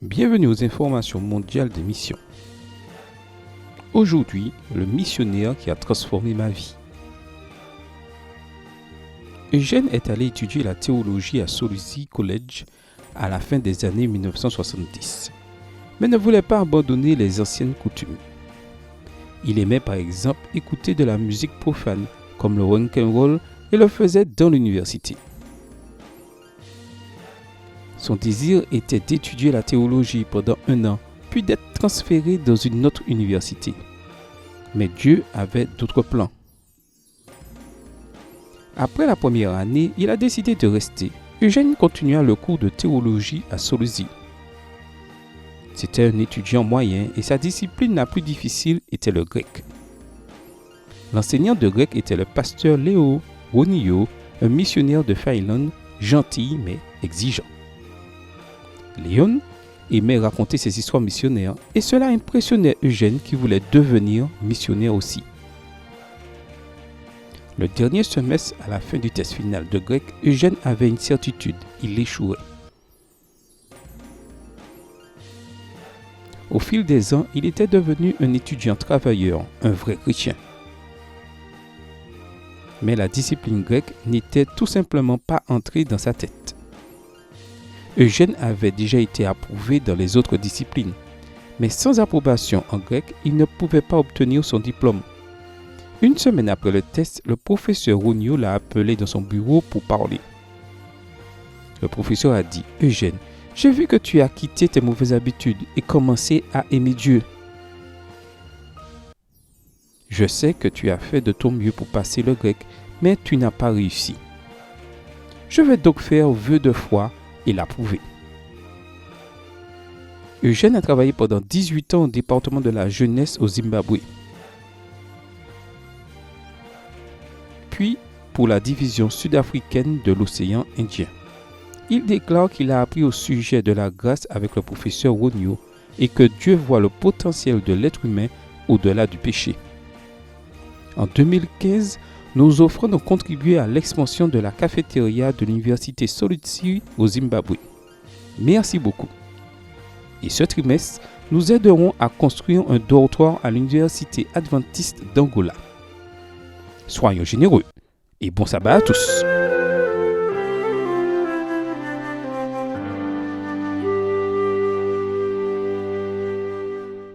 Bienvenue aux informations mondiales des missions. Aujourd'hui, le missionnaire qui a transformé ma vie. Eugène est allé étudier la théologie à Solusi College à la fin des années 1970, mais ne voulait pas abandonner les anciennes coutumes. Il aimait par exemple écouter de la musique profane comme le rock'n'roll et le faisait dans l'université. Son désir était d'étudier la théologie pendant 1 an, puis d'être transféré dans une autre université. Mais Dieu avait d'autres plans. Après la première année, il a décidé de rester. Eugène continua le cours de théologie à Solusi. C'était un étudiant moyen et sa discipline la plus difficile était le grec. L'enseignant de grec était le pasteur Léo Ronillo, un missionnaire de Finlande, gentil mais exigeant. Léon aimait raconter ses histoires missionnaires et cela impressionnait Eugène qui voulait devenir missionnaire aussi. Le dernier semestre, à la fin du test final de grec, Eugène avait une certitude, il échouait. Au fil des ans, il était devenu un étudiant travailleur, un vrai chrétien. Mais la discipline grecque n'était tout simplement pas entrée dans sa tête. Eugène avait déjà été approuvé dans les autres disciplines, mais sans approbation en grec, il ne pouvait pas obtenir son diplôme. Une semaine après le test, le professeur Ronio l'a appelé dans son bureau pour parler. Le professeur a dit « Eugène, j'ai vu que tu as quitté tes mauvaises habitudes et commencé à aimer Dieu. Je sais que tu as fait de ton mieux pour passer le grec, mais tu n'as pas réussi. Je vais donc faire vœu de foi et l'approuver. » Eugène a travaillé pendant 18 ans au département de la jeunesse au Zimbabwe. Puis pour la division sud-africaine de l'océan Indien. Il déclare qu'il a appris au sujet de la grâce avec le professeur Ronio et que Dieu voit le potentiel de l'être humain au-delà du péché. En 2015, nos offrandes ont contribué à l'expansion de la cafétéria de l'université Solusi au Zimbabwe. Merci beaucoup. Et ce trimestre, nous aiderons à construire un dortoir à l'université adventiste d'Angola. Soyons généreux et bon sabbat à tous.